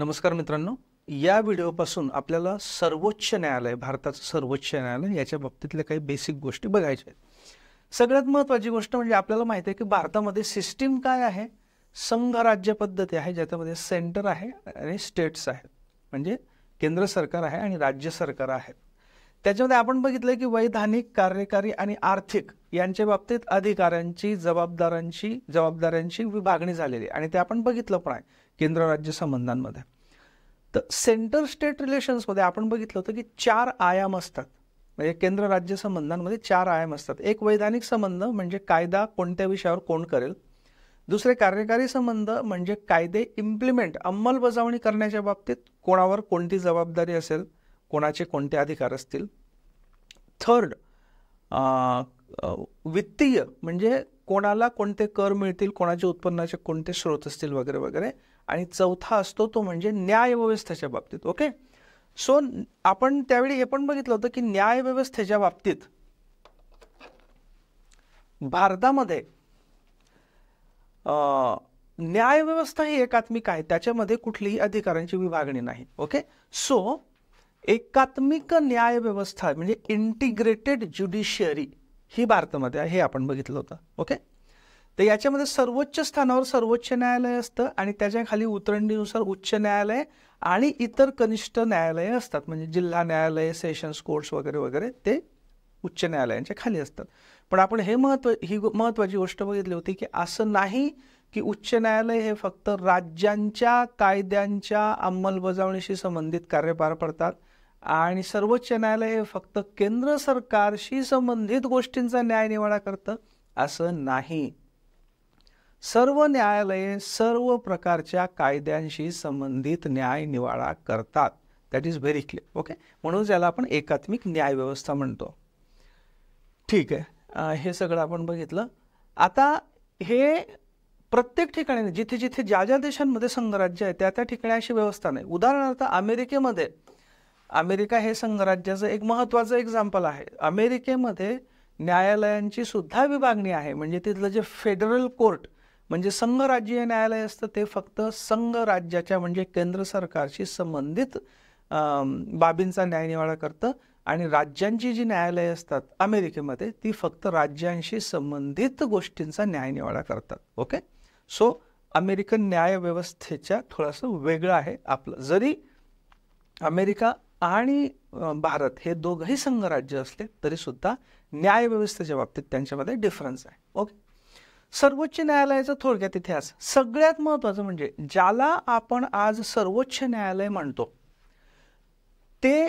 नमस्कार मित्रांनो, या व्हिडिओपासून आपल्याला सर्वोच्च न्यायालय, भारताचं सर्वोच्च न्यायालय याच्या बाबतीतल्या काही बेसिक गोष्टी बघायच्या आहेत। सगळ्यात महत्त्वाची गोष्ट म्हणजे आपल्याला माहिती आहे की भारतामध्ये सिस्टीम काय आहे, संघ राज्य पद्धती आहे, ज्याच्यामध्ये सेंटर आहे आणि स्टेट्स आहेत, म्हणजे केंद्र सरकार आहे आणि राज्य सरकार आहेत। त्याच्यामध्ये आपण बघितलं की वैधानिक, कार्यकारी आणि आर्थिक यांच्या बाबतीत अधिकारांची, जबाबदाऱ्यांची विभागणी झालेली आणि ते आपण बघितलं पण आहे केंद्र राज्य संबंधांमध्ये। तर सेंटर स्टेट रिलेशन्समध्ये आपण बघितलं होतं की 4 आयाम असतात, म्हणजे केंद्र राज्य संबंधांमध्ये 4 आयाम असतात। एक वैधानिक संबंध म्हणजे कायदा कोणत्या विषयावर कोण करेल, दुसरे कार्यकारी संबंध म्हणजे कायदे इम्प्लिमेंट, अंमलबजावणी करण्याच्या बाबतीत कोणावर कोणती जबाबदारी असेल, कोणाचे कोणते अधिकार असतील। थर्ड वित्तीय म्हणजे कोणाला कोणते कर मिळतील, कोणाचे उत्पन्नाचे कोणते स्रोत असतील वगैरे वगैरे। आणि चौथा असतो तो म्हणजे न्याय व्यवस्थेच्या बाबतीत। ओके, सो आपण त्यावेळी हे पण बघितलं होतं की न्याय व्यवस्थेच्या बाबतीत भारतामध्ये न्याय व्यवस्था ही एकात्मिक आहे, त्याच्यामध्ये कुठलीही अधिकारांची विभागणी नाही। ओके, सो एकात्मिक न्याय व्यवस्था म्हणजे इंटिग्रेटेड ज्युडिशियरी ही भारतामध्ये आहे, हे आपण बघितलं होतं। ओके, तर याच्यामध्ये सर्वोच्च स्थानावर सर्वोच्च न्यायालय असतं आणि त्याच्या खाली उतरंडीनुसार उच्च न्यायालय आणि इतर कनिष्ठ न्यायालये असतात, म्हणजे जिल्हा न्यायालय, सेशन्स कोर्ट्स वगैरे वगैरे ते उच्च न्यायालयांच्या खाली असतात। पण आपण ही महत्त्वाची गोष्ट बघितली होती की असं नाही की उच्च न्यायालय हे फक्त राज्यांच्या कायद्यांच्या अंमलबजावणीशी संबंधित कार्य पार पडतात आणि सर्वोच्च न्यायालय हे फक्त केंद्र सरकारशी संबंधित गोष्टींचा न्यायनिवाडा करतं, असं नाही। सर्व न्यायालये सर्व प्रकारच्या कायद्यांशी संबंधित न्यायनिवाडा करतात, that is very clear. Okay, म्हणून याला आपण एकात्मिक न्याय व्यवस्था म्हणतो। ठीक आहे, हे सगळं आपण बघितलं। आता हे प्रत्येक ठिकाणी जिथे जिथे ज्या ज्या देशांमध्ये संघराज्य आहे त्या त्या ठिकाणी अशी व्यवस्था नाही। उदाहरणार्थ अमेरिकेमध्ये, अमेरिका हे संघराज्याचं एक महत्त्वाचं एक्झाम्पल आहे। अमेरिकेमध्ये न्यायालयांची सुद्धा विभागणी आहे, म्हणजे तिथलं जे फेडरल कोर्ट म्हणजे संघराज्यीय न्यायालय असतं ते फक्त संघ राज्याच्या म्हणजे केंद्र सरकारशी संबंधित बाबींचा न्यायनिवाडा करतं आणि राज्यांची जी न्यायालये असतात अमेरिकेमध्ये ती फक्त राज्यांशी संबंधित गोष्टींचा न्यायनिवाडा करतात। ओके, सो अमेरिकन न्याय व्यवस्थेच्या थोडंसं वेगळं आहे आपलं। जरी अमेरिका आणि भारत हे दोघंही संघराज्य असले तरी सुद्धा न्याय व्यवस्थेच्या बाबतीत त्यांच्यामध्ये डिफरन्स आहे। ओके, सर्वोच्च न्यायालयाचा थोडक्यात इतिहास सगळ्यात महत्त्वाचं म्हणजे ज्याला आपण आज सर्वोच्च न्यायालय म्हणतो ते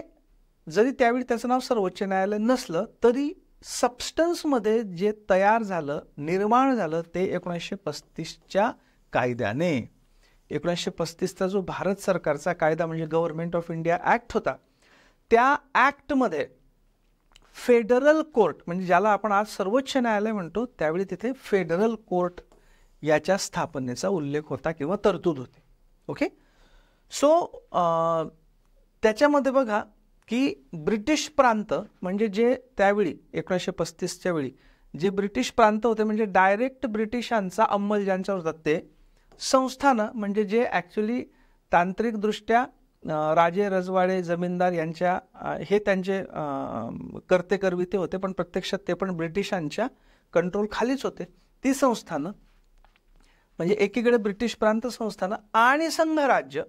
जरी त्यावेळी त्याचं नाव सर्वोच्च न्यायालय नसलं तरी सबस्टन्समध्ये जे तयार झालं, निर्माण झालं ते 1935च्या कायद्याने। 1935चा जो भारत सरकारचा कायदा म्हणजे गव्हर्नमेंट ऑफ इंडिया ॲक्ट होता, त्या ॲक्टमध्ये फेडरल कोर्ट म्हणजे ज्याला आपण आज सर्वोच्च न्यायालय म्हणतो त्यावेळी तिथे फेडरल कोर्ट याच्या स्थापनेचा उल्लेख होता किंवा तरतूद होती। ओके, सो त्याच्यामध्ये बघा की ब्रिटिश प्रांत म्हणजे जे त्यावेळी 1935च्या वेळी जे ब्रिटिश प्रांत होते म्हणजे डायरेक्ट ब्रिटिशांचा अंमल ज्यांच्यावर होता ते संस्थानं म्हणजे जे ॲक्च्युली तांत्रिकदृष्ट्या राजे रजवाडे जमीनदार यांच्या हे त्यांचे कर्ते करविते होते, पण प्रत्यक्षात ते पण ब्रिटिशांच्या कंट्रोल खालीच होते। ती संस्थानं म्हणजे एकीकडे ब्रिटिश प्रांत संस्थानं आणि संघराज्य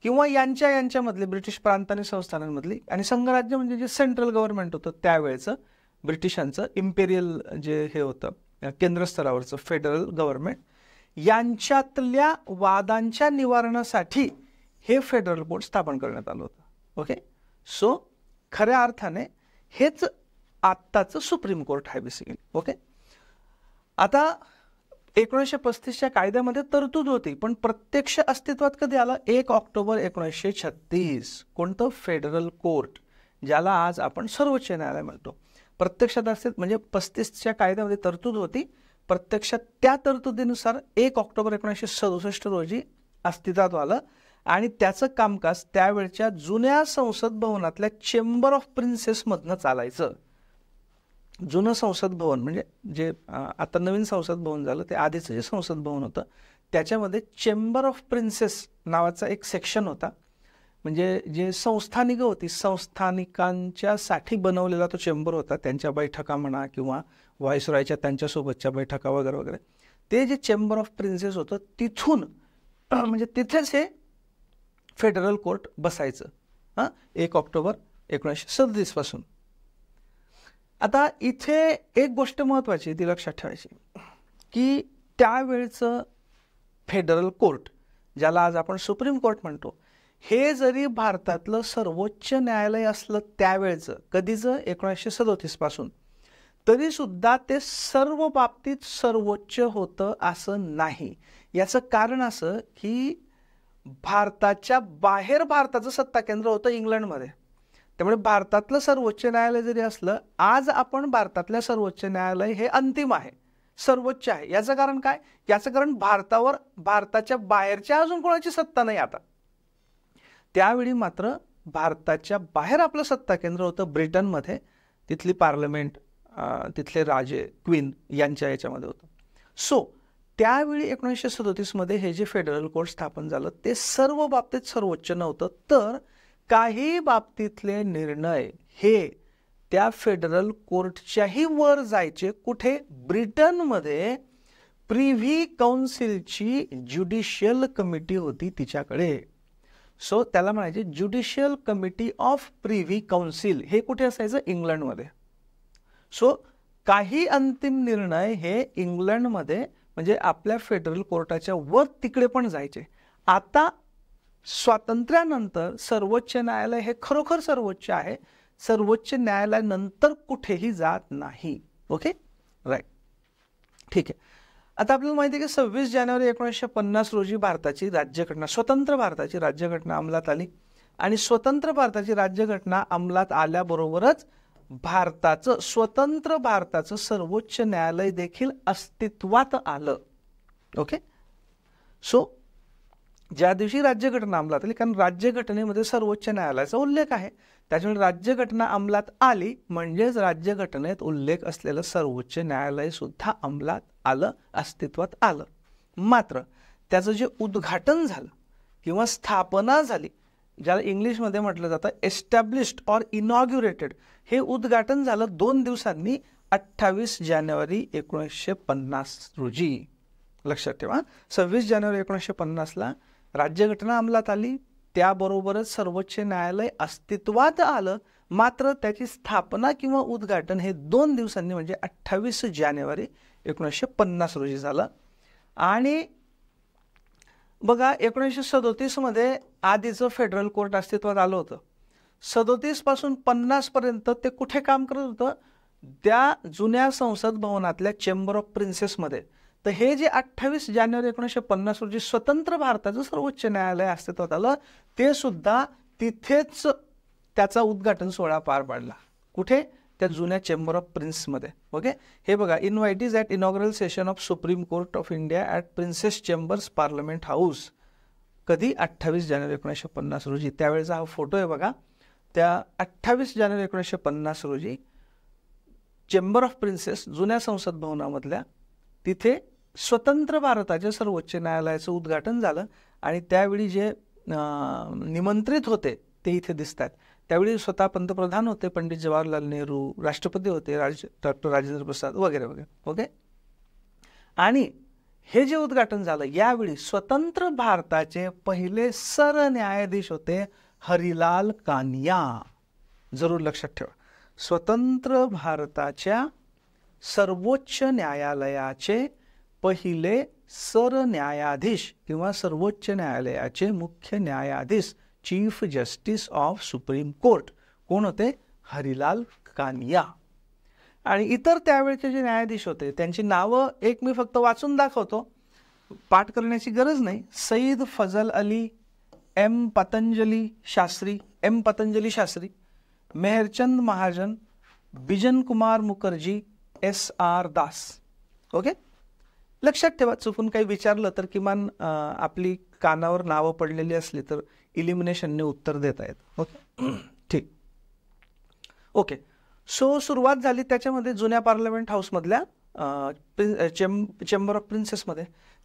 किंवा यांच्यामधले ब्रिटिश प्रांत आणि संस्थानांमधली, आणि संघराज्य म्हणजे जे सेंट्रल गव्हर्नमेंट होतं त्यावेळेचं ब्रिटिशांचं इम्पेरियल जे हे होतं केंद्र स्तरावरचं फेडरल गव्हर्नमेंट, यांच्यातल्या वादांच्या निवारणासाठी हे फेडरल कोर्ट स्थापन करण्यात आलं होतं। ओके, सो खऱ्या अर्थाने हेच आत्ताचं सुप्रीम कोर्ट आहे बेसिकली। ओके, आता 1935च्या कायद्यामध्ये तरतूद होती पण प्रत्यक्ष अस्तित्वात कधी आलं? 1 ऑक्टोबर 1936। कोणतं? फेडरल कोर्ट, ज्याला आज आपण सर्वोच्च न्यायालय म्हणतो। प्रत्यक्षात अस्तित्व म्हणजे 35च्या कायद्यामध्ये तरतूद होती, प्रत्यक्षात त्या तरतुदीनुसार 1 ऑक्टोबर 1967 रोजी अस्तित्वात आलं आणि त्याचं कामकाज त्यावेळच्या जुन्या संसद भवनातल्या चेंबर ऑफ प्रिन्सेसमधनं चालायचं। जुनं संसद भवन म्हणजे जे आता नवीन संसद भवन झालं ते आधीचं जे संसद भवन होतं त्याच्यामध्ये चेंबर ऑफ प्रिन्सेस नावाचा एक सेक्शन होता, म्हणजे जे संस्थानिकं होती, संस्थानिकांच्या साठी बनवलेला तो चेंबर होता. त्यांच्या बैठका म्हणा किंवा व्हाईसरॉयच्या त्यांच्यासोबतच्या बैठका वगैरे वगैरे, ते जे चेंबर ऑफ प्रिन्सेस होतं तिथून म्हणजे तिथेच हे फेडरल कोर्ट बसायचं 1 ऑक्टोबर 1937 पासून. आता इथे एक गोष्ट महत्त्वाची ती लक्षात ठेवायची की त्यावेळचं फेडरल कोर्ट, ज्याला आज आपण सुप्रीम कोर्ट म्हणतो, हे जरी भारतातलं सर्वोच्च न्यायालय असलं त्यावेळचं, कधीचं 1937 पासून, तरी सुद्धा ते सर्व बाबतीत सर्वोच्च होतं असं नाही. याचं कारण असं की भारताच्या बाहेर भारताचं सत्ता केंद्र होतं इंग्लंडमध्ये. त्यामुळे भारतातलं सर्वोच्च न्यायालय जरी असलं, आज आपण भारतातल्या सर्वोच्च न्यायालय हे अंतिम आहे, सर्वोच्च आहे. याचं कारण काय? याचं कारण भारतावर भारताच्या बाहेरच्या अजून कोणाची सत्ता नाही आता. त्यावेळी मात्र भारताच्या बाहेर आपलं सत्ता केंद्र होतं ब्रिटनमध्ये, तिथली पार्लमेंट, तिथले राजे, क्वीन यांच्या याच्यामध्ये होतं. सो त्यावेळी 1937 मध्ये हे जे फेडरल कोर्ट स्थापन झालं ते सर्व बाबतीत सर्वोच्च नव्हतं, तर काही बाबतीतले निर्णय हे त्या फेडरल कोर्टच्याही वर जायचे. कुठे? ब्रिटनमध्ये प्रिव्ही काउन्सिलची ज्युडिशियल कमिटी होती तिच्याकडे. सो त्याला म्हणायचे judicial committee of privy council. हे कुठे असायचं? इंग्लंडमध्ये. सो काही अंतिम निर्णय हे इंग्लंडमध्ये म्हणजे आपल्या फेडरल कोर्टाच्या वर तिकडे पण जायचे. आता स्वातंत्र्यानंतर सर्वोच्च न्यायालय हे खरोखर सर्वोच्च आहे, सर्वोच्च न्यायालयानंतर कुठेही जात नाही. ओके, राईट, ठीक आहे. आता आपल्याला माहिती आहे की 26 जानेवारी 1950 रोजी भारताची राज्यघटना, स्वतंत्र भारताची राज्यघटना अंमलात आली. आणि स्वतंत्र भारताची राज्यघटना अंमलात आल्याबरोबरच भारताचं, स्वतंत्र भारताचं सर्वोच्च न्यायालय देखील अस्तित्वात आलं. ओके, सो ज्या दिवशी राज्यघटना अंमलात आली, कारण राज्यघटनेमध्ये सर्वोच्च न्यायालयाचा उल्लेख आहे, त्याच्यामुळे राज्यघटना अंमलात आली म्हणजेच राज्यघटनेत उल्लेख असलेलं सर्वोच्च न्यायालय सुद्धा अंमलात आलं, अस्तित्वात आलं. मात्र त्याचं जे उद्घाटन झालं किंवा स्थापना झाली, ज्याला इंग्लिशमध्ये म्हटलं जातं एस्टॅब्लिश्ड ऑर इनॉग्युरेटेड, हे उद्घाटन झालं 2 दिवसांनी 28 जानेवारी 1950 रोजी. लक्षात ठेवा, 26 जानेवारी 1950ला राज्यघटना अंमलात आली, त्याबरोबरच सर्वोच्च न्यायालय अस्तित्वात आलं. मात्र त्याची स्थापना किंवा उद्घाटन हे 2 दिवसांनी म्हणजे 28 जानेवारी 1950 रोजी झालं. आणि बघा 1937 मध्ये आधीचं फेडरल कोर्ट अस्तित्वात आलं होतं. 37 पासून 50 पर्यंत ते कुठे काम करत होतं? त्या जुन्या संसद भवनातल्या चेंबर ऑफ प्रिन्सेसमध्ये. तर हे जे 28 जानेवारी 1950 रोजी स्वतंत्र भारताचं सर्वोच्च न्यायालय अस्तित्वात आलं, ते सुद्धा तिथेच त्याचा उद्घाटन सोहळा पार पाडला. कुठे? त्या जुन्या चेंबर ऑफ प्रिन्समध्ये. ओके, हे बघा, invitees at inaugural session of supreme court of India at princes chambers parliament house. कधी? 28 जानेवारी 1950 रोजी. त्यावेळेचा हा फोटो आहे बघा. त्या 28 जानेवारी 1950 रोजी चेंबर ऑफ प्रिन्सेस, जुन्या संसद भवनामधल्या, तिथे स्वतंत्र भारताच्या सर्वोच्च न्यायालयाचं उद्घाटन झालं. आणि त्यावेळी जे निमंत्रित होते ते इथे दिसतात. त्यावेळी स्वतः पंतप्रधान होते पंडित जवाहरलाल नेहरू, राष्ट्रपती होते डॉक्टर राजेंद्र प्रसाद वगैरे वगैरे. ओके, आणि हे जे उद्घाटन झालं, यावेळी स्वतंत्र भारताचे पहिले सरन्यायाधीश होते हरिलाल कानिया. जरूर लक्षात ठेवा, स्वतंत्र भारताच्या सर्वोच्च न्यायालयाचे पहिले सरन्यायाधीश किंवा सर्वोच्च न्यायालयाचे मुख्य न्यायाधीश, chief justice of supreme court कोण होते? हरिलाल कानिया. आणि इतर त्यावेळेचे जे न्यायाधीश होते त्यांची नावं एक मी फक्त वाचून दाखवतो, पाठ करण्याची गरज नाही. सईद फजल अली, एम पतंजली शास्त्री, मेहरचंद महाजन, बिजन कुमार मुखर्जी, SR दास. ओके, लक्षात ठेवा, चुकून काही विचारलं तर किमान आपली कानावर नावं पडलेली असली तर इलिमिनेशनने उत्तर देता येत. ओके, ठीक. ओके, सो सुरुवात झाली त्याच्यामध्ये जुन्या पार्लमेंट हाऊसमधल्या चेंबर ऑफ प्रिन्सेसमध्ये.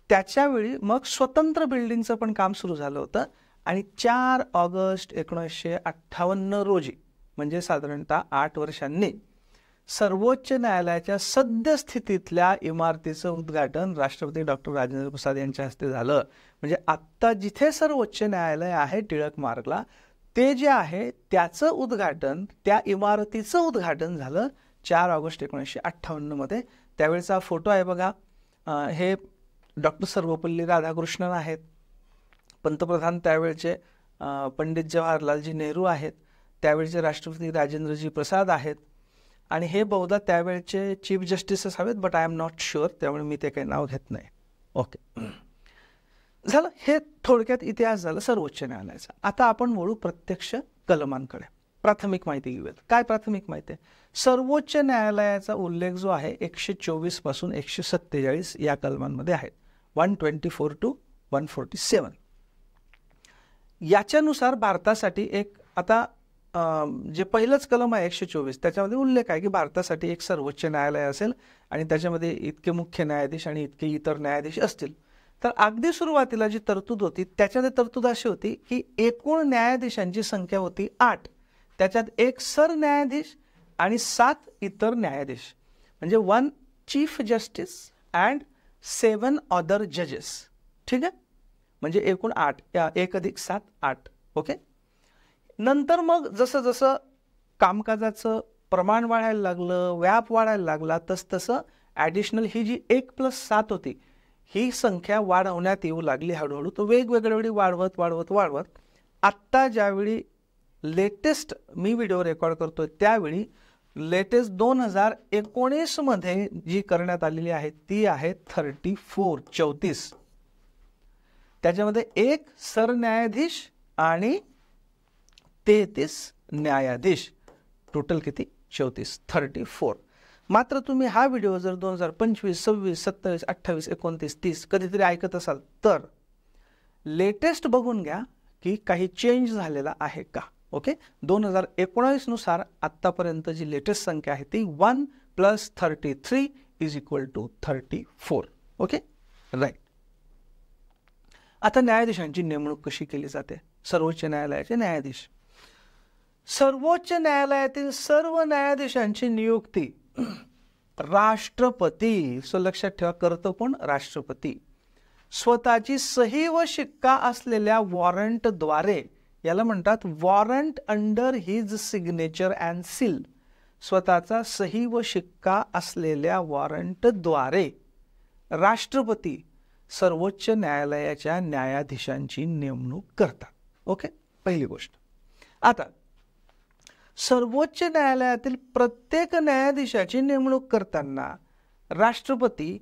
त्याच्यावेळी मग स्वतंत्र बिल्डिंगचं पण काम सुरू झालं होतं आणि 4 ऑगस्ट 1958 रोजी म्हणजे साधारणतः 8 वर्षांनी सर्वोच्च न्यायालयाच्या सद्यस्थितीतल्या इमारतीचं उद्घाटन राष्ट्रपती डॉक्टर राजेंद्र प्रसाद यांच्या हस्ते झालं. म्हणजे आत्ता जिथे सर्वोच्च न्यायालय आहे टिळक मार्गला, ते जे आहे त्याचं उद्घाटन, त्या इमारतीचं उद्घाटन झालं 4 ऑगस्ट 1958 मध्ये. त्यावेळेचा फोटो आहे बघा. हे डॉक्टर सर्वपल्ली राधाकृष्णन आहेत. पंतप्रधान त्यावेळचे पंडित जवाहरलालजी नेहरू आहेत. त्यावेळचे राष्ट्रपती राजेंद्रजी प्रसाद आहेत. आणि हे बहुधा त्यावेळचे चीफ जस्टिसेस हवेत, but I am not sure, त्यामुळे मी ते काही नाव घेत नाही. ओके, झालं. हे थोडक्यात इतिहास झाला सर्वोच्च न्यायालयाचा. आता आपण वळू प्रत्यक्ष कलमांकडे. प्राथमिक माहिती घेऊयात. काय प्राथमिक माहिती आहे? सर्वोच्च न्यायालयाचा उल्लेख जो आहे 124 पासून 147 या कलमांमध्ये आहे. 124 to 147. याच्यानुसार भारतासाठी एक, आता जे पहिलंच कलम आहे 124, त्याच्यामध्ये उल्लेख आहे की भारतासाठी एक सर्वोच्च न्यायालय असेल आणि त्याच्यामध्ये इतके मुख्य न्यायाधीश आणि इतके इतर न्यायाधीश असतील. तर अगदी सुरुवातीला जी तरतूद होती त्याच्यामध्ये तरतूद अशी होती की एकूण न्यायाधीशांची संख्या होती 8. त्याच्यात एक सरन्यायाधीश आणि 7 इतर न्यायाधीश, म्हणजे 1 चीफ जस्टिस अँड 7 अदर जजेस. ठीक आहे, म्हणजे एकूण 8, 1 अधिक 7 8. ओके. नंतर मग जसं जसं कामकाजाचं प्रमाण वाढायला लागलं, व्याप वाढायला लागला, तसं ॲडिशनल ही जी 1+7 होती ही संख्या वाढवण्यात येऊ लागली हळूहळू. तो वेगवेगळ्या वेळी वाढवत आत्ता ज्यावेळी लेटेस्ट मी व्हिडिओ रेकॉर्ड करतोय त्यावेळी लेटेस्ट 2019 मध्ये जी करण्यात आलेली आहे ती आहे 34. त्याच्यामध्ये 1 सरन्यायाधीश आणि 33 न्यायाधीश, टोटल किती? 34. मात्र तुम्ही हा व्हिडिओ जर 2025, 26, 27, 28, 29, 30 कधीतरी ऐकत असाल तर लेटेस्ट बघून घ्या की काही चेंज झालेला आहे का. ओके, 2019 नुसार आत्तापर्यंत जी लेटेस्ट संख्या आहे ती 1 + 33 = 34. Okay, right. आता न्यायाधीशांची नेमणूक कशी केली जाते? सर्वोच्च न्यायालयाचे न्यायाधीश. सर्वोच्च न्यायालयातील सर्व न्यायाधीशांची नियुक्ती राष्ट्रपती, सो लक्षात ठेवा, करतो कोण? राष्ट्रपती. स्वतःची सही व शिक्का असलेल्या वॉरंटद्वारे, याला म्हणतात warrant under his signature and seal. स्वतःचा सही व शिक्का असलेल्या वॉरंटद्वारे राष्ट्रपती सर्वोच्च न्यायालयाच्या न्यायाधीशांची नेमणूक करतात. ओके, पहिली गोष्ट. आता सर्वोच्च न्यायालयातील प्रत्येक न्यायाधीशाची नेमणूक करताना राष्ट्रपती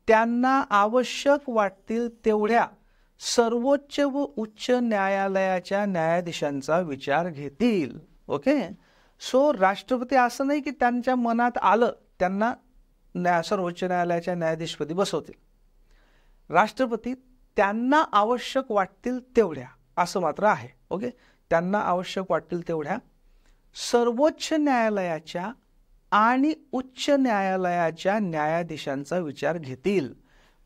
त्यांना आवश्यक वाटतील तेवढ्या सर्वोच्च व उच्च न्यायालयाच्या न्यायाधीशांचा विचार घेतील. ओके, सो राष्ट्रपती असं नाही की त्यांच्या मनात आलं त्यांना सर्वोच्च न्यायालयाच्या न्यायाधीशपदी बसवतील. राष्ट्रपती त्यांना आवश्यक वाटतील तेवढ्या, असं मात्र आहे. ओके, त्यांना आवश्यक वाटतील तेवढ्या सर्वोच्च न्यायालयाच्या आणि उच्च न्यायालयाच्या न्यायाधीशांचा विचार घेतील.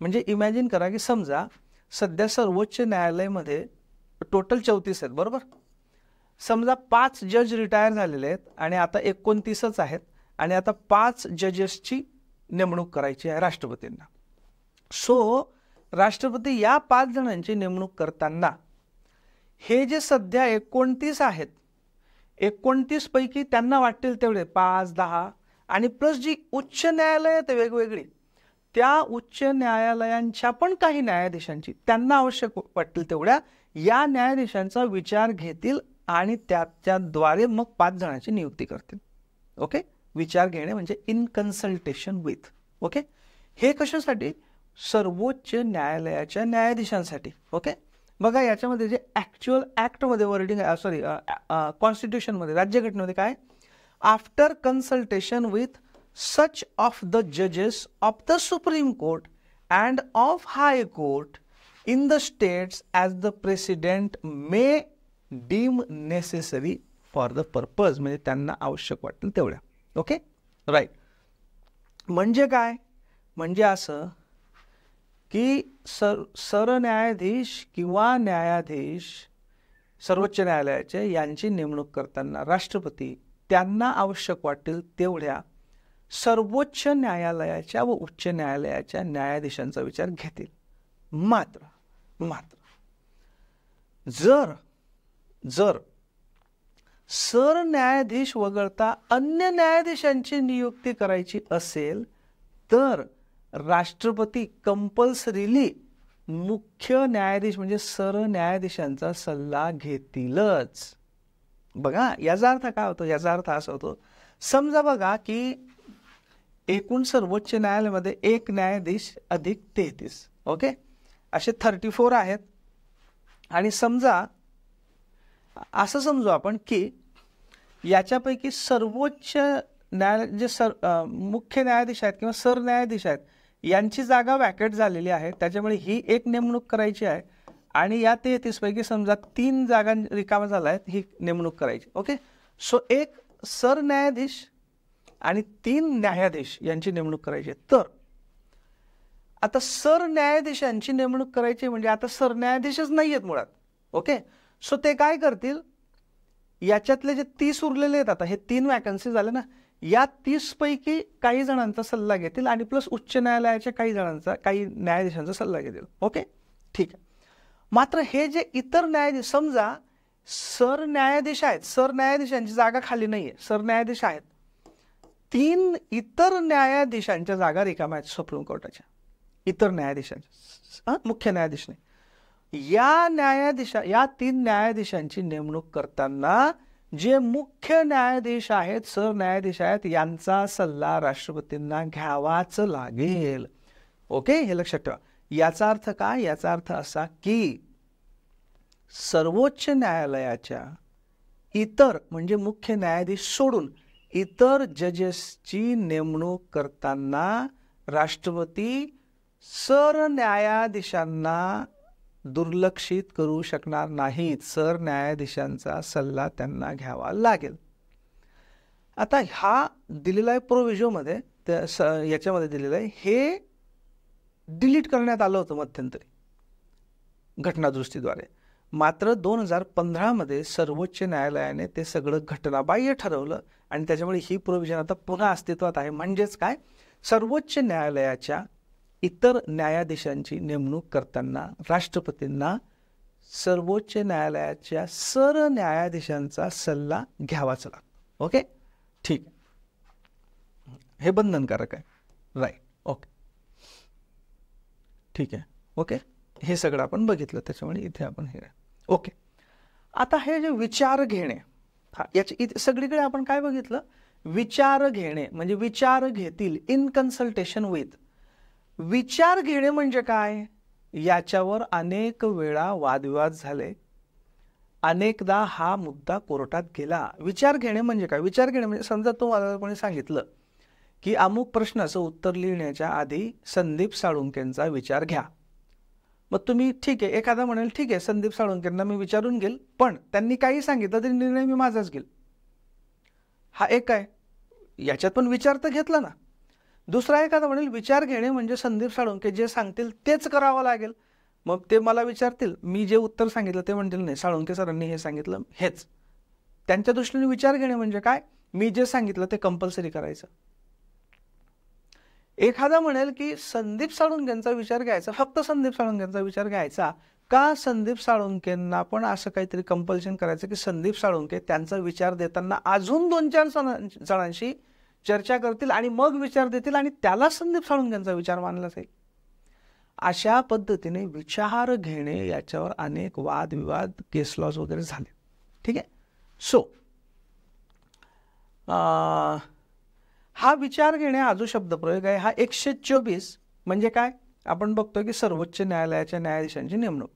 म्हणजे इमॅजिन करा की समजा सध्या सर्वोच्च न्यायालयामध्ये टोटल 34 आहेत, बरोबर. समजा 5 जज रिटायर झालेले आहेत आणि आता 29च आहेत आणि आता 5 जजेसची नेमणूक करायची आहे राष्ट्रपतींना. सो राष्ट्रपती या 5 जणांची नेमणूक करताना हे जे सध्या 29 आहेत, 29 पैकी त्यांना वाटतील तेवढे 5, 10 आणि प्लस जी उच्च न्यायालय आहेत वेगवेगळी, त्या उच्च न्यायालयांच्या पण काही न्यायाधीशांची त्यांना आवश्यक वाटतील तेवढ्या या न्यायाधीशांचा विचार घेतील आणि त्याच्याद्वारे मग 5 जणांची नियुक्ती करतील. ओके, विचार घेणे म्हणजे इन कन्सल्टेशन विथ. ओके, हे कशासाठी? सर्वोच्च न्यायालयाच्या न्यायाधीशांसाठी. ओके, बघा याच्यामध्ये जे ॲक्च्युअल ॲक्टमध्ये वर्डिंग आहे, कॉन्स्टिट्यूशनमध्ये, राज्यघटनेमध्ये काय? After consultation with such of the judges of the Supreme Court and of High Court in the states as the President may deem necessary for the purpose. म्हणजे त्यांना आवश्यक वाटेल तेवढ्या. Okay, right. म्हणजे काय? म्हणजे असं की सरन्यायाधीश किंवा न्यायाधीश सर्वोच्च न्यायालयाचे यांची नेमणूक करताना राष्ट्रपती त्यांना आवश्यक वाटेल तेवढ्या सर्वोच्च न्यायालयाच्या व उच्च न्यायालयाच्या न्यायाधीशांचा विचार घेतील. मात्र जर सरन्यायाधीश वगळता अन्य न्यायाधीशांची नियुक्ती करायची असेल तर राष्ट्रपती कंपल्सरीली मुख्य न्यायाधीश म्हणजे सरन्यायाधीशांचा सल्ला घेतीलच. बघा याचा अर्थ काय होतो, याचा अर्थ असा होतो, समजा बघा की एकूण सर्वोच्च न्यायालयामध्ये 1 न्यायाधीश अधिक 33, ओके, असे 34 आहेत. आणि समजा असं समजू आपण की याच्यापैकी सर्वोच्च न्यायालय जे मुख्य न्यायाधीश आहेत किंवा सरन्यायाधीश आहेत यांची जागा वॅकेट झालेली आहे, त्याच्यामुळे ही एक नेमणूक करायची आहे आणि या 33 पैकी समजा 3 जागा रिकाम्या झाल्या आहेत, ही नेमणूक करायची. ओके, सो एक सरन्यायाधीश आणि 3 न्यायाधीश यांची नेमणूक करायची. तर आता सरन्यायाधीशांची नेमणूक करायची म्हणजे आता सरन्यायाधीशच नाही आहेत मुळात. ओके, सो ते काय करतील, याच्यातले जे 30 उरलेले आहेत, आता हे 3 वॅकन्सी झाले ना, या 30 पैकी काही जणांचा सल्ला घेतील आणि प्लस उच्च न्यायालयाच्या काही न्यायाधीशांचा सल्ला घेतील. ओके, ठीक आहे. मात्र हे जे इतर न्यायाधीश, समजा सरन्यायाधीश आहेत, सरन्यायाधीशांची जागा खाली नाहीये, सरन्यायाधीश आहेत, 3 इतर न्यायाधीशांच्या जागा रिकाम्या आहेत सुप्रीम कोर्टाच्या, इतर न्यायाधीशांच्या, मुख्य न्यायाधीश नाही. या 3 न्यायाधीशांची नेमणूक करताना जे मुख्य न्यायाधीश आहेत, सरन्यायाधीश आहेत, यांचा सल्ला राष्ट्रपतींना घ्यावाच लागेल. ओके, हे लक्षात ठेवा. याचा अर्थ काय, याचा अर्थ असा की सर्वोच्च न्यायालयाच्या इतर म्हणजे मुख्य न्यायाधीश सोडून इतर जजेसची नेमणूक करताना राष्ट्रपती सरन्यायाधीशांना दुर्लक्षित करू शकणार नाहीत. सरन्यायाधीशांचा सल्ला त्यांना घ्यावा लागेल. आता हा दिलेला आहे प्रोविजोमध्ये, याच्यामध्ये दिलेलं आहे, हे डिलीट करण्यात आलं होतं मध्यंतरी घटनादुरुस्तीद्वारे. मात्र 2015 मध्ये सर्वोच्च न्यायालयाने ते सगळं घटनाबाह्य ठरवलं आणि त्याच्यामुळे ही प्रोविजन आता पुन्हा अस्तित्वात आहे. म्हणजेच काय, सर्वोच्च न्यायालयाच्या इतर न्यायाधीशांची नेमणूक करताना राष्ट्रपतींना सर्वोच्च न्यायालयाच्या सरन्यायाधीशांचा सल्ला घ्यावाच लागतो. ओके, ठीक आहे, हे बंधनकारक आहे. राईट, ओके, ठीक आहे. ओके, हे सगळं आपण बघितलं, त्याच्यामुळे इथे आपण हे ओके. आता हे जे विचार घेणे, हा याची सगळीकडे आपण काय बघितलं, विचार घेणे म्हणजे विचार घेतील, इन कन्सल्टेशन विथ. विचार घेणे म्हणजे काय, याच्यावर अनेक वेळा वादविवाद झाले, अनेकदा हा मुद्दा कोर्टात गेला. विचार घेणे म्हणजे काय, विचार घेणे म्हणजे समजा तुम्हाला कोणी सांगितलं की अमुक प्रश्नाचं उत्तर लिहिण्याच्या आधी संदीप साळुंखेंचा विचार घ्या. मग तुम्ही ठीक आहे, एखादा म्हणेल ठीक आहे संदीप साळुंखेंना मी विचारून घेईल, पण त्यांनी काही सांगितलं तरी निर्णय मी माझाच घेईल. हा एक आहे, याच्यात पण विचार तर घेतला ना. दुसरा एखादा म्हणेल विचार घेणे म्हणजे संदीप साळुंखे जे सांगतील तेच करावं लागेल. मग ते मला विचारतील, मी जे उत्तर सांगितलं ते म्हणतील नाही साळुंखे सरांनी हे सांगितलं हेच. त्यांच्या दृष्टीने विचार घेणे म्हणजे काय, मी जे सांगितलं ते कंपल्सरी करायचं. एखादा म्हणेल की संदीप साळुंखेंचा विचार घ्यायचा, फक्त संदीप साळुंखेंचा विचार घ्यायचा का, संदीप साळुंखेंना पण असं काहीतरी कंपल्शन करायचं की संदीप साळुंखे त्यांचा विचार देताना अजून 2-4 जणांशी चर्चा करतील आणि मग विचार देतील आणि त्याला संदीप साळुंखेंचा विचार मानला जाईल. अशा पद्धतीने विचार घेणे याच्यावर अनेक वादविवाद, केस लॉज वगैरे झाले. ठीक आहे, सो हा विचार घेणे हा जो शब्दप्रयोग आहे हा 124 म्हणजे काय, आपण बघतो की सर्वोच्च न्यायालयाच्या न्यायाधीशांची नेमणूक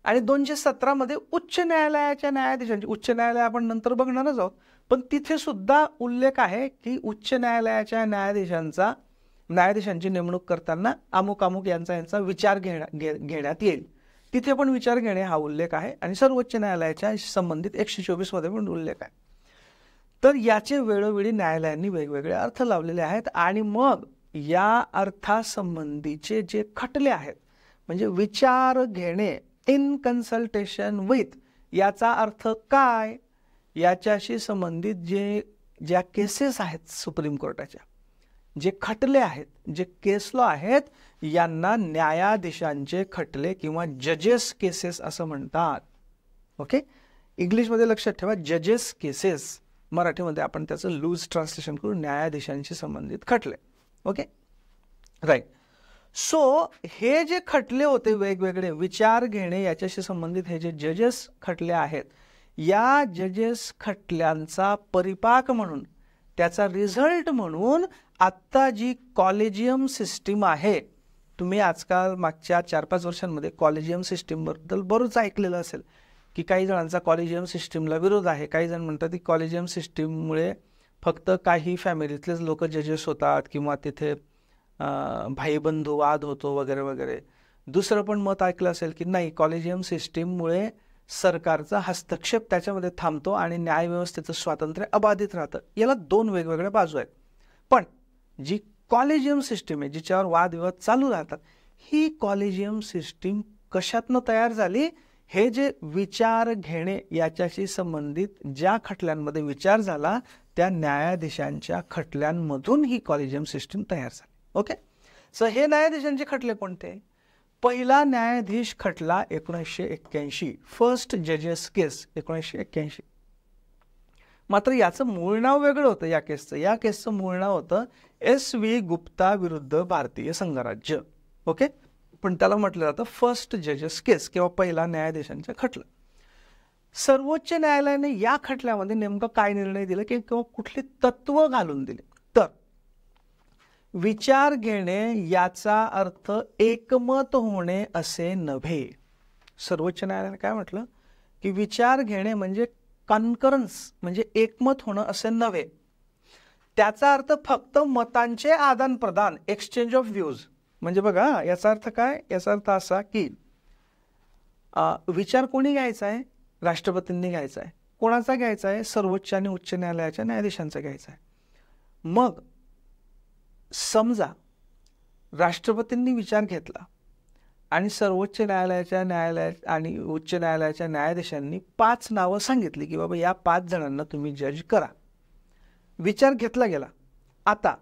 आणि 217 मध्ये उच्च न्यायालयाच्या न्यायाधीशांची, उच्च न्यायालय आपण नंतर बघणारच आहोत, पण तिथे सुद्धा उल्लेख आहे की उच्च न्यायालयाच्या न्यायाधीशांची नेमणूक करताना अमुक अमुक यांचा विचार घेण्यात येईल. तिथे पण विचार घेणे हा उल्लेख आहे आणि सर्वोच्च न्यायालयाच्या संबंधित 124 मध्ये पण उल्लेख आहे. तर याचे वेळोवेळी न्यायालयांनी वेगवेगळे अर्थ लावलेले आहेत आणि मग या अर्थासंबंधीचे जे खटले आहेत म्हणजे विचार घेणे, इन कन्सल्टेशन विथ, याचा अर्थ काय, याच्याशी संबंधित ज्या केसेस आहेत सुप्रीम कोर्टाच्या, जे खटले आहेत, जे केस लॉ आहेत, यांना न्यायाधीशांचे खटले किंवा जजेस केसेस असं म्हणतात. ओके, इंग्लिशमध्ये लक्षात ठेवा जजेस केसेस, मराठीमध्ये आपण त्याचं लूज ट्रान्सलेशन करू न्यायाधीशांशी संबंधित खटले. Okay, right. सो हे जे खटले होते वेगवेगळे विचार घेणे याच्याशी संबंधित हे जे जजेस खटले आहेत, या जजेस खटल्यांचा परिपाक म्हणून, त्याचा रिझल्ट म्हणून आत्ता जी कॉलेजियम सिस्टीम आहे, तुम्ही आजकाल मागच्या 4-5 वर्षांमध्ये कॉलेजियम सिस्टीमबद्दल बरंच ऐकलेलं असेल की काही जणांचा कॉलेजियम सिस्टीमला विरोध आहे. काही जण म्हणतात की कॉलेजियम सिस्टीममुळे फक्त काही फॅमिलीतलेच लोक जजेस होतात किंवा तिथे भाईबंधू वाद होतो वगैरे वगैरे. दुसरं पण मत ऐकलं असेल की नाही, कॉलेजियम सिस्टीममुळे सरकारचा हस्तक्षेप त्याच्यामध्ये थांबतो आणि न्यायव्यवस्थेचं स्वातंत्र्य अबाधित राहतं. याला 2 वेगवेगळ्या बाजू आहेत. पण जी कॉलेजियम सिस्टीम आहे, जिच्यावर वादविवाद चालू राहतात, ही कॉलेजियम सिस्टीम कशातनं तयार झाली, हे जे विचार घेणे याच्याशी संबंधित ज्या खटल्यांमध्ये विचार झाला, त्या न्यायाधीशांच्या खटल्यांमधून ही कॉलेजियम सिस्टीम तयार झाली. ओके, सो हे न्यायाधीशांचे खटले कोणते? पहिला न्यायाधीश खटला 1981, फर्स्ट जजेस केस 1981. मात्र याचं मूळ नाव वेगळं होतं. या केसचं मूळ नाव होतं S.V. गुप्ता विरुद्ध भारतीय संघराज्य. ओके, पण त्याला म्हटलं जातं फर्स्ट जजेस केस किंवा पहिला न्यायाधीशांचं खटलं. सर्वोच्च न्यायालयाने या खटल्यामध्ये नेमकं काय निर्णय दिला किंवा कुठली तत्व घालून दिली, तर विचार घेणे याचा अर्थ एकमत होणे असे नव्हे. सर्वोच्च न्यायालयाने काय म्हटलं की विचार घेणे म्हणजे कॉन्करन्स, म्हणजे एकमत होणं असे नव्हे. त्याचा अर्थ फक्त मतांचे आदान प्रदान, एक्सचेंज ऑफ व्ह्यूज. म्हणजे बघा याचा अर्थ काय, याचा अर्थ असा की विचार कोणी घ्यायचा आहे, राष्ट्रपतींनी घ्यायचा आहे. कोणाचा घ्यायचा आहे, सर्वोच्च आणि उच्च न्यायालयाच्या न्यायाधीशांचा घ्यायचा आहे. मग समजा राष्ट्रपतींनी विचार घेतला आणि सर्वोच्च न्यायालयाच्या आणि उच्च न्यायालयाच्या न्यायाधीशांनी 5 नावं सांगितली की बाबा या 5 जणांना तुम्ही जज करा. विचार घेतला गेला. आता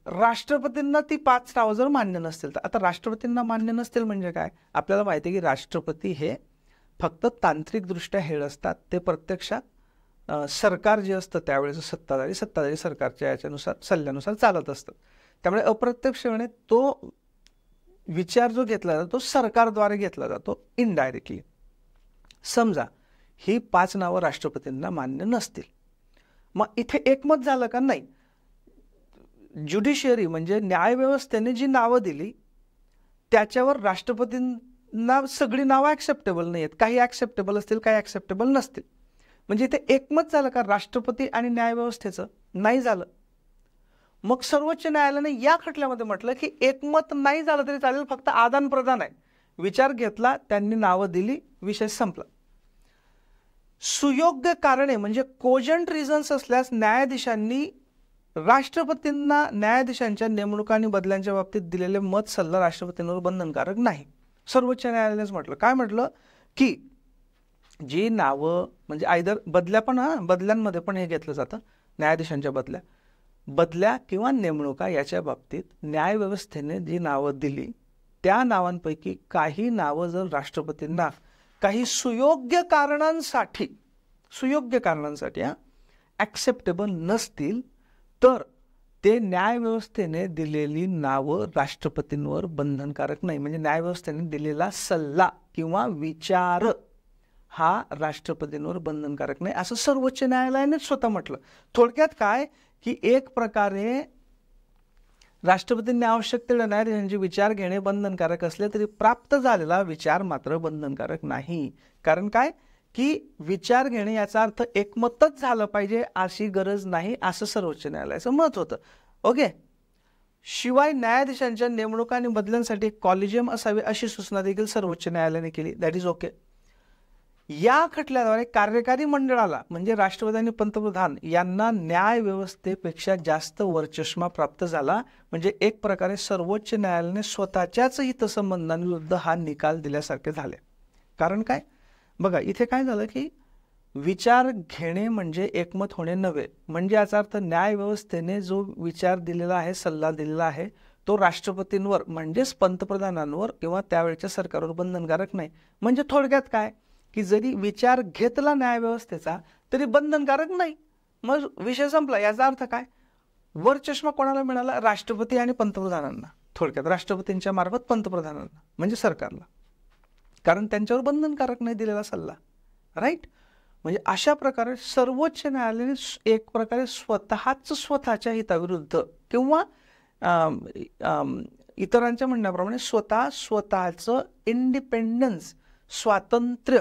राष्ट्रपतींना ती 5 नावं जर मान्य नसतील, तर आता राष्ट्रपतींना मान्य नसतील म्हणजे काय, आपल्याला माहिती आहे की राष्ट्रपती हे फक्त तांत्रिकदृष्ट्या हेड असतात. ते प्रत्यक्षात सरकार जे असतं त्यावेळेस सत्ताधारी सरकारच्या याच्यानुसार सल्ल्यानुसार चालत असतं. त्यामुळे अप्रत्यक्षपणे तो विचार जो घेतला जातो तो सरकारद्वारे घेतला जातो इनडायरेक्टली. समजा ही 5 नावं राष्ट्रपतींना मान्य नसतील, मग इथे एकमत झालं का? नाही. ज्युडिशियरी म्हणजे न्यायव्यवस्थेने जी नावं दिली त्याच्यावर राष्ट्रपतींना सगळी नावं ऍक्सेप्टेबल नाही आहेत. काही ऍक्सेप्टेबल असतील, काही ऍक्सेप्टेबल नसतील. म्हणजे इथे एकमत झालं का राष्ट्रपती आणि न्यायव्यवस्थेचं? नाही झालं. मग सर्वोच्च न्यायालयाने या खटल्यामध्ये म्हटलं की एकमत नाही झालं तरी चालेल, फक्त आदान प्रदान आहे. विचार घेतला, त्यांनी नावं दिली, विषय संपला. सुयोग्य कारणे म्हणजे कोजंट रिझन्स असल्यास न्यायाधीशांनी राष्ट्रपतींना न्यायाधीशांच्या नेमणुका आणि बदल्यांच्या बाबतीत दिलेले मत सल्ला राष्ट्रपतींवर बंधनकारक नाही. सर्वोच्च न्यायालयानेच म्हटलं. काय म्हटलं की जी नावं म्हणजे आयदर बदल्यांमध्ये पण हे घेतलं जातं, न्यायाधीशांच्या बदल्या किंवा नेमणुका याच्या बाबतीत न्यायव्यवस्थेने जी नावं दिली त्या नावांपैकी काही नावं जर राष्ट्रपतींना काही सुयोग्य कारणांसाठी ऍक्सेप्टेबल नसतील, तर ते न्यायव्यवस्थेने दिलेली नावं राष्ट्रपतींवर बंधनकारक नाही. म्हणजे न्यायव्यवस्थेने दिलेला सल्ला किंवा विचार हा राष्ट्रपतींवर बंधनकारक नाही, असं सर्वोच्च न्यायालयानेच स्वतः म्हटलं. थोडक्यात काय की एक प्रकारे राष्ट्रपतींनी आवश्यक तेवढे न्यायाधीशांचे विचार घेणे बंधनकारक असले तरी प्राप्त झालेला विचार मात्र बंधनकारक नाही. कारण काय की विचार घेणे याचा अर्थ एकमतच झालं पाहिजे अशी गरज नाही, असं सर्वोच्च न्यायालयाचं मत होतं. ओके. शिवाय न्यायाधीशांच्या नेमणुका आणि बदल्यांसाठी कॉलेजियम असावे अशी सूचना देखील सर्वोच्च न्यायालयाने केली. That is okay. या खटल्याद्वारे कार्यकारी मंडळाला म्हणजे राष्ट्रपती आणि पंतप्रधान यांना न्याय व्यवस्थेपेक्षा जास्त वर्चस्व प्राप्त झाला. म्हणजे एक प्रकारे सर्वोच्च न्यायालयाने स्वतःच्याच हितसंबंधांविरुद्ध हा निकाल दिल्यासारखे झाले. कारण काय बघा, इथे काय झालं की विचार घेणे म्हणजे एकमत होणे नव्हे. म्हणजे याचा अर्थ न्याय व्यवस्थेने जो विचार दिलेला आहे, सल्ला दिलेला आहे, तो राष्ट्रपतींवर म्हणजेच पंतप्रधानांवर किंवा त्यावेळच्या सरकारवर बंधनकारक नाही. म्हणजे थोडक्यात काय की जरी विचार घेतला न्यायव्यवस्थेचा तरी बंधनकारक नाही. मग विषय संपला. याचा अर्थ काय, वरचष्मा कोणाला मिळाला, राष्ट्रपती आणि पंतप्रधानांना. थोडक्यात राष्ट्रपतींच्या मार्फत पंतप्रधानांना म्हणजे सरकारला, कारण त्यांच्यावर बंधनकारक नाही दिलेला सल्ला. राईट. म्हणजे अशा प्रकारे सर्वोच्च न्यायालयाने एक प्रकारे स्वतःच्या हिताविरुद्ध किंवा इतरांच्या म्हणण्याप्रमाणे स्वतःचं इंडिपेंडन्स, स्वातंत्र्य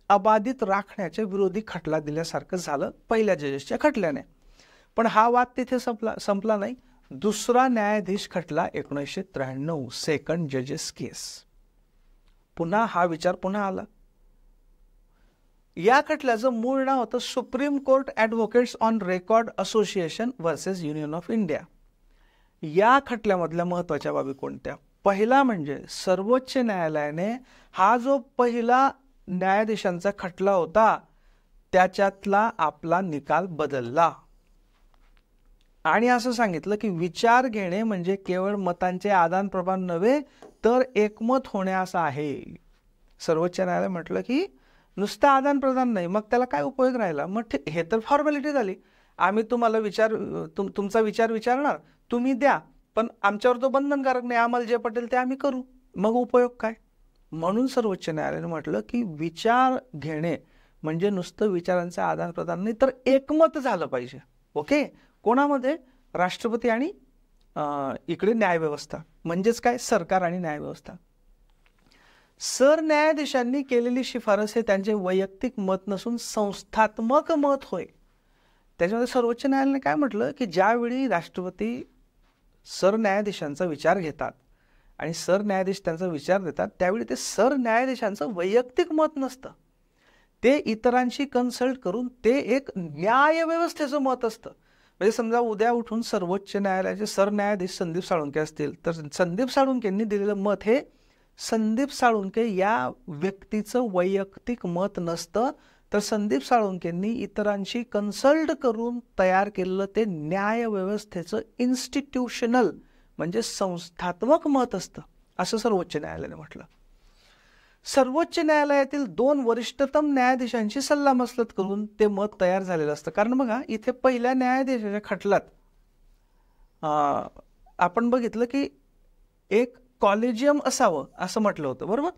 अबाधित राखण्याच्या विरोधी खटला दिल्यासारखं झालं पहिल्या जजेसच्या खटल्याने. पण हा वाद तिथे संपला नाही. दुसरा न्यायाधीश खटला 1993 सेकंड जजेस केस. पुन्हा हा विचार पुन्हा आला. या खटल्याचं मूळ नाव होतं supreme court advocates on record association versus union of India. या खटल्यामधल्या महत्वाच्या बाबी कोणत्या? पहिला म्हणजे सर्वोच्च न्यायालयाने हा जो पहिला न्यायाधीशांचा खटला होता त्याच्यातला आपला निकाल बदलला आणि असं सांगितलं की विचार घेणे म्हणजे केवळ मतांचे आदान प्रदान नव्हे तर एकमत होणे असं आहे. सर्वोच्च न्यायालय म्हटलं की नुसतं आदान प्रदान नाही, मग त्याला काय उपयोग राहिला? मग ठीक, हे तर फॉर्मॅलिटी झाली. आम्ही तुम्हाला तुमचा विचार विचारणार, तुम्ही द्या, पण आमच्यावर तो बंधनकारक नाही, आम्हाला जे पटेल ते आम्ही करू, मग उपयोग काय? म्हणून सर्वोच्च न्यायालयाने म्हटलं की विचार घेणे म्हणजे नुसतं विचारांचं आदान प्रदान नाही तर एकमत झालं पाहिजे. ओके. कोणामध्ये? राष्ट्रपती आणि इकडे न्यायव्यवस्था, म्हणजेच काय, सरकार आणि न्यायव्यवस्था. सरन्यायाधीशांनी केलेली शिफारस हे त्यांचे वैयक्तिक मत नसून संस्थात्मक मत होय. त्याच्यामध्ये सर्वोच्च न्यायालयाने काय म्हटलं की ज्यावेळी राष्ट्रपती सरन्यायाधीशांचा विचार घेतात आणि सरन्यायाधीश त्यांचा विचार देतात त्यावेळी ते सरन्यायाधीशांचं वैयक्तिक मत नसतं, ते इतरांशी कन्सल्ट करून ते एक न्यायव्यवस्थेचं मत असतं. म्हणजे समजा उद्या उठून सर्वोच्च न्यायालयाचे सरन्यायाधीश संदीप साळुंखे असतील तर संदीप साळुंखेंनी दिलेलं मत हे संदीप साळुंखे या व्यक्तीचं वैयक्तिक मत नसतं, तर संदीप साळुंखेंनी इतरांशी कन्सल्ट करून तयार केलेलं ते न्यायव्यवस्थेचं इन्स्टिट्यूशनल म्हणजे संस्थात्मक मत असतं, असं सर्वोच्च न्यायालयाने म्हटलं. सर्वोच्च न्यायालयातील 2 वरिष्ठतम न्यायाधीशांची सल्लामसलत करून ते मत तयार झालेलं असतं. कारण बघा, इथे पहिल्या न्यायाधीशाच्या खटल्यात आपण बघितलं की एक कॉलेजियम असावं असं म्हटलं होतं, बरोबर.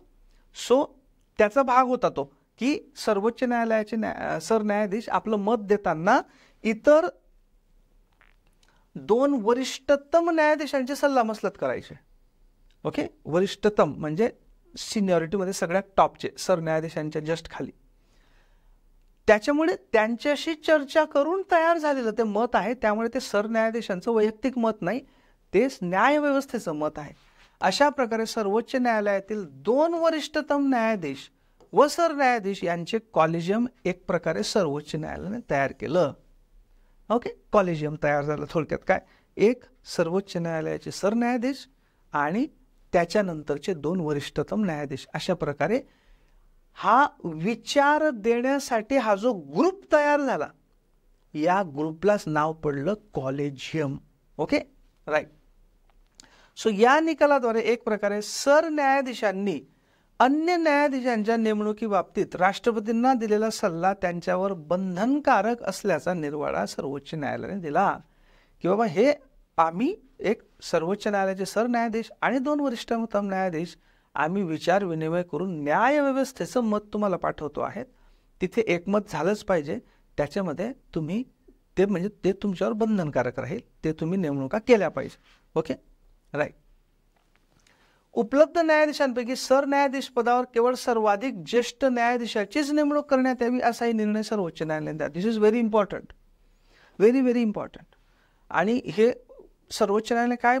सो त्याचा भाग होता तो की सर्वोच्च न्यायालयाचे सरन्यायाधीश आपलं मत देताना इतर 2 वरिष्ठतम न्यायाधीशांची सल्लामसलत करायचे. ओके. वरिष्ठतम म्हणजे सिनियरिटीमध्ये सगळ्यात टॉपचे, सरन्यायाधीशांच्या जस्ट खाली. त्याच्यामुळे त्यांच्याशी चर्चा करून तयार झालेलं ते मत आहे. त्यामुळे ते सरन्यायाधीशांचं वैयक्तिक मत नाही, तेच न्यायव्यवस्थेचं मत आहे. अशा प्रकारे सर्वोच्च न्यायालयातील 2 वरिष्ठतम न्यायाधीश व सरन्यायाधीश यांचे कॉलेजियम एक प्रकारे सर्वोच्च न्यायालयाने तयार केलं. ओके. कॉलेजियम तयार झालं. थोडक्यात काय, एक सर्वोच्च न्यायालयाचे सरन्यायाधीश आणि त्याच्यानंतरचे 2 वरिष्ठतम न्यायाधीश, अशा प्रकारे हा विचार देण्यासाठी हा जो ग्रुप तयार झाला या ग्रुपलाच नाव पडलं कॉलेजियम. ओके. राईट. सो या निकालाद्वारे एक प्रकारे सरन्यायाधीशांनी अन्य न्यायाधीशांच्या नेमणुकीबाबतीत राष्ट्रपतींना दिलेला सल्ला त्यांच्यावर बंधनकारक असल्याचा निर्वाळा सर्वोच्च न्यायालयाने दिला की बाबा हे आम्ही एक सर्वोच्च न्यायालयाचे सरन्यायाधीश आणि 2 वरिष्ठतम न्यायाधीश आम्ही विचार विनिमय करून न्यायव्यवस्थेचं मत तुम्हाला पाठवतो आहेत, तिथे एकमत झालंच पाहिजे, त्याच्यामध्ये तुम्ही ते म्हणजे ते तुमच्यावर बंधनकारक राहील, ते तुम्ही नेमणुका केल्या पाहिजे. ओके. राईट. उपलब्ध न्यायाधीशांपैकी सरन्यायाधीश पदावर केवळ सर्वाधिक ज्येष्ठ न्यायाधीशाचीच नेमणूक करण्यात यावी असाही निर्णय सर्वोच्च न्यायालयाने दिला. This is very important, very very important. आणि हे सर्वोच्च न्यायालयाने काय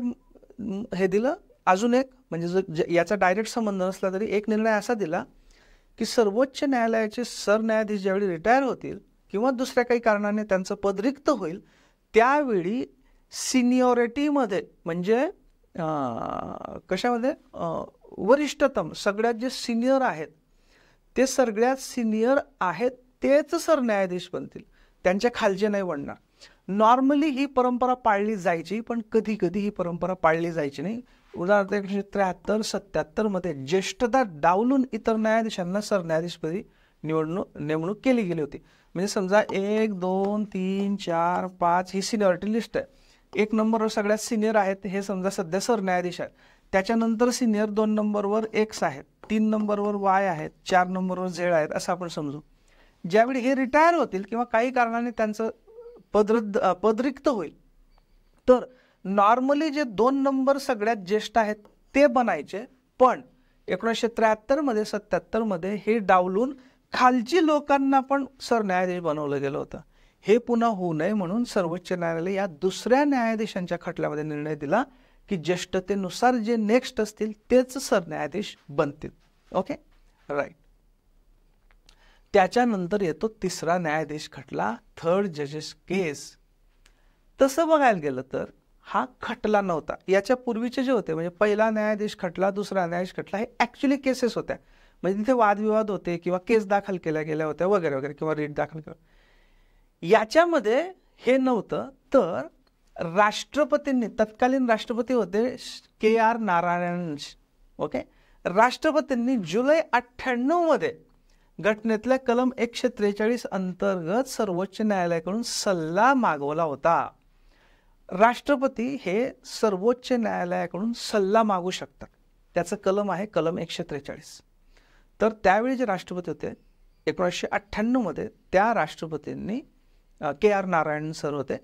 हे दिलं, अजून एक म्हणजे याचा डायरेक्ट संबंध नसला तरी एक निर्णय असा दिला की सर्वोच्च न्यायालयाचे सरन्यायाधीश ज्यावेळी रिटायर होतील किंवा दुसऱ्या काही कारणाने त्यांचं पद रिक्त होईल, त्यावेळी सिनियरिटीमध्ये म्हणजे कशामध्ये वरिष्ठतम सगळ्यात जे सिनियर आहेत ते सगळ्यात सिनियर आहेत तेच सरन्यायाधीश बनतील, त्यांच्या खालचे नाही बनणार. नॉर्मली ही परंपरा पाळली जायची, पण कधी कधी ही परंपरा पाळली जायची नाही. उदाहरणार्थ 1973-77 मध्ये ज्येष्ठता डावलून इतर न्यायाधीशांना सरन्यायाधीशपदी नेमणूक केली गेली होती. म्हणजे समजा 1, 2, 3, 4, 5 ही सिनियरिटी लिस्ट आहे. 1 नंबरवर सगळ्यात सिनियर आहेत हे समजा सध्या सरन्यायाधीश आहेत, त्याच्यानंतर सिनियर 2 नंबरवर एक्स आहेत, 3 नंबरवर वाय आहेत, 4 नंबरवर झेड आहेत असं आपण समजू. ज्यावेळी हे रिटायर होतील किंवा काही कारणाने त्यांचं पद रिक्त होईल, तर नॉर्मली जे 2 नंबर सगळ्यात ज्येष्ठ आहेत ते बनायचे. पण 1973 मध्ये 77 मध्ये हे डावलून खालची लोकांना पण सरन्यायाधीश बनवलं गेलं होतं. हे पुन्हा होऊ नये म्हणून सर्वोच्च न्यायालय या दुसऱ्या न्यायाधीशांच्या खटल्यामध्ये निर्णय दिला की ज्येष्ठतेनुसार जे नेक्स्ट असतील तेच सरन्यायाधीश बनतील. Okay, right. त्याच्यानंतर येतो तिसरा न्यायाधीश खटला, थर्ड जजेस केस. तसं बघायला गेलं तर हा खटला नव्हता. याच्या पूर्वीचे जे होते म्हणजे पहिला न्यायाधीश खटला, दुसरा न्यायाधीश खटला, हे ॲक्च्युली केसेस होत्या. म्हणजे तिथे वादविवाद होते किंवा केस दाखल केल्या गेल्या होत्या वगैरे वगैरे किंवा रीट दाखल केलं. याच्यामध्ये हे नव्हतं. तर राष्ट्रपतींनी, तत्कालीन राष्ट्रपती होते KR नारायणन. ओके, राष्ट्रपतींनी जुलै 98 मध्ये घटनेतल्या कलम 143 अंतर्गत सर्वोच्च न्यायालयाकडून सल्ला मागवला होता. राष्ट्रपती हे सर्वोच्च न्यायालयाकडून सल्ला मागू शकतात, त्याचं कलम आहे कलम 143. तर त्यावेळी जे राष्ट्रपती होते 1998 मध्ये, त्या राष्ट्रपतींनी KR नारायणन सर होते,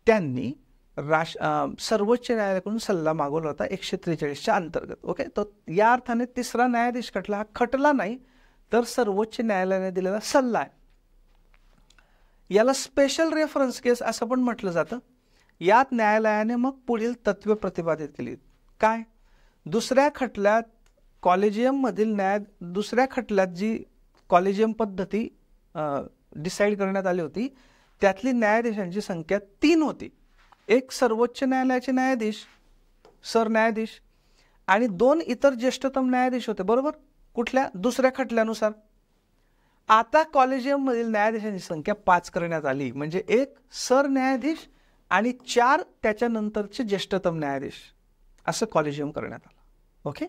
त्यांनी सर्वोच्च न्यायालयाकडून सल्ला मागवला होता 143च्या अंतर्गत. ओके, तर या अर्थाने तिसरा न्यायाधीश खटला हा खटला नाही तर सर्वोच्च न्यायालयाने दिलेला सल्ला आहे. याला स्पेशल रेफरन्स केस असं पण म्हटलं जातं. यात न्यायालयाने मग पुढील तत्वे प्रतिपादित केली. काय? दुसऱ्या खटल्यात कॉलेजियममधील दुसऱ्या खटल्यात जी कॉलेजियम पद्धती डिसाईड करण्यात आली होती त्यातली न्यायाधीशांची संख्या 3 होती. एक सर्वोच्च न्यायालयाचे न्यायाधीश, सरन्यायाधीश, आणि 2 इतर ज्येष्ठतम न्यायाधीश होते. बरोबर, कुठल्या? दुसऱ्या खटल्यानुसार. आता कॉलेजियममधील न्यायाधीशांची संख्या 5 करण्यात आली. म्हणजे 1 सरन्यायाधीश आणि 4 त्याच्यानंतरचे ज्येष्ठतम न्यायाधीश असं कॉलेजियम करण्यात आलं. ओके,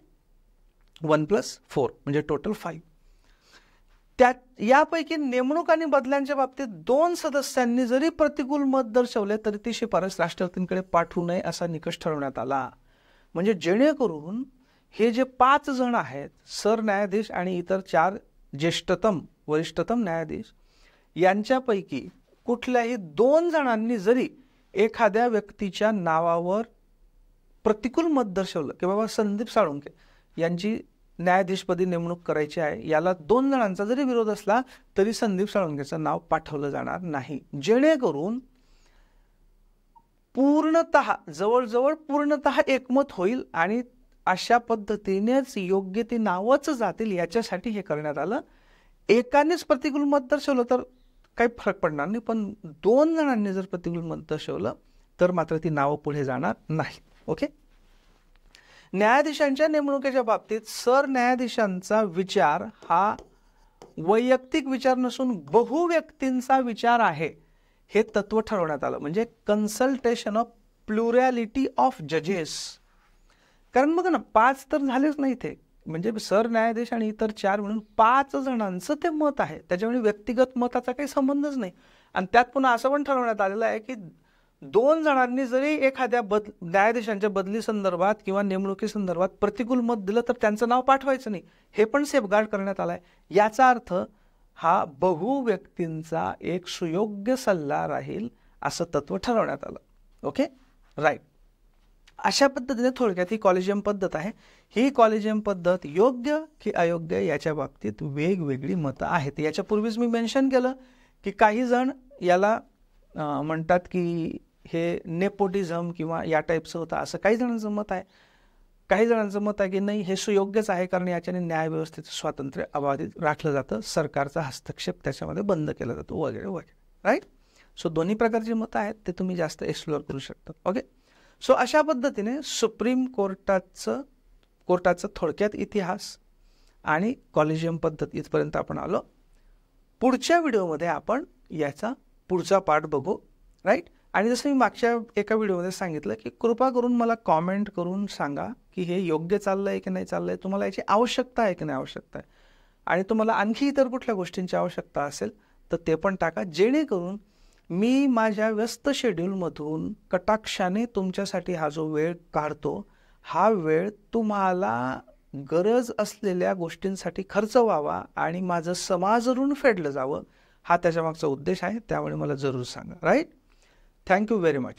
1+4 म्हणजे टोटल 5. यापैकी नेमणूक आणि बदल्यांच्या बाबतीत 2 सदस्यांनी जरी प्रतिकूल मत दर्शवले तरी ती शिफारस राष्ट्रपतींकडे पाठवू नये असा निकष ठरवण्यात आला. म्हणजे जेणेकरून हे जे 5 जण आहेत, सरन्यायाधीश आणि इतर 4 ज्येष्ठतम वरिष्ठतम न्यायाधीश, यांच्यापैकी कुठल्याही 2 जणांनी जरी एखाद्या व्यक्तीच्या नावावर प्रतिकूल मत दर्शवलं की बाबा संदीप साळुंखे यांची न्यायाधीशपदी नेमणूक करायची आहे, याला 2 जणांचा जरी विरोध असला तरी संदीप साळुंखेचं नाव पाठवलं जाणार नाही. जेणेकरून पूर्णतः जवळजवळ पूर्णतः एकमत होईल आणि अशा पद्धतीनेच योग्य ती नावच जातील याच्यासाठी हे करण्यात आलं. एकानेच प्रतिकूल मत दर्शवलं तर काही फरक पडणार नाही, पण 2 जणांनी जर प्रतिकूल मत दर्शवलं तर मात्र ती नावं पुढे जाणार नाही. ओके, न्यायाधीशांच्या नेमणुकीच्या बाबतीत सरन्यायाधीशांचा विचार हा वैयक्तिक विचार नसून बहुव्यक्तींचा विचार आहे हे तत्व ठरवण्यात आलं. म्हणजे कन्सल्टेशन ऑफ प्लुरॅलिटी ऑफ जजेस. कारण बघा ना, 5 तर झालेच नाही ते, म्हणजे सरन्यायाधीश आणि इतर 4 म्हणून 5 जणांचं ते मत आहे, त्याच्यामुळे व्यक्तिगत मताचा काही संबंधच नाही. आणि त्यात पुन्हा असं पण ठरवण्यात आलेलं आहे की 2 जणांनी जरी एखाद्या न्यायाधीशांच्या बदली संदर्भात किंवा नेमणुकी संदर्भात प्रतिकूल मत दिलं तर त्यांचं नाव पाठवायचं नाही, हे पण सेफगार्ड करण्यात आलं आहे. याचा अर्थ हा बहुव्यक्तींचा एक सुयोग्य सल्ला राहील असं तत्व ठरवण्यात आलं. Okay, right. अशा पद्धतीने थोडक्यात ही कॉलेजियम पद्धत आहे. ही कॉलेजियम पद्धत योग्य की अयोग्य याच्या बाबतीत वेगवेगळी मतं आहेत. याच्यापूर्वीच मी मेन्शन केलं की काही जण याला म्हणतात की हे नेपोटिझम किंवा या टाईपचं होतं असं काही जणांचं मत आहे. काही जणांचं मत आहे की नाही हे सुयोग्यच आहे, कारण याच्याने न्यायव्यवस्थेचं स्वातंत्र्य अबाधित राखलं जातं, सरकारचा हस्तक्षेप त्याच्यामध्ये बंद केला जातो वगैरे वगैरे. राईट. सो दोन्ही प्रकारची मतं आहेत, ते तुम्ही जास्त एक्सप्लोअर करू शकता. ओके. सो अशा पद्धतीने सुप्रीम कोर्टाचं थोडक्यात इतिहास आणि कॉलेजियम पद्धत इथपर्यंत आपण आलो. पुढच्या व्हिडिओमध्ये आपण याचा पुढचा पार्ट बघू. राईट. आणि जसं मी मागच्या एका व्हिडिओमध्ये सांगितलं की कृपा करून मला कॉमेंट करून सांगा की हे योग्य चाललंय की नाही चाललंय, तुम्हाला याची आवश्यकता आहे की नाही आवश्यकता आहे, आणि तुम्हाला आणखी इतर कुठल्या गोष्टींची आवश्यकता असेल तर ते पण टाका, जेणेकरून मी माझ्या व्यस्त शेड्यूलमधून कटाक्षाने तुमच्यासाठी हा जो वेळ काढतो, हा वेळ तुम्हाला गरज असलेल्या गोष्टींसाठी खर्च व्हावा आणि माझं समाज ऋण फेडलं जावं, हा त्याच्या मागचा उद्देश आहे. त्यामुळे मला जरूर सांगा. राईट. Thank you very much.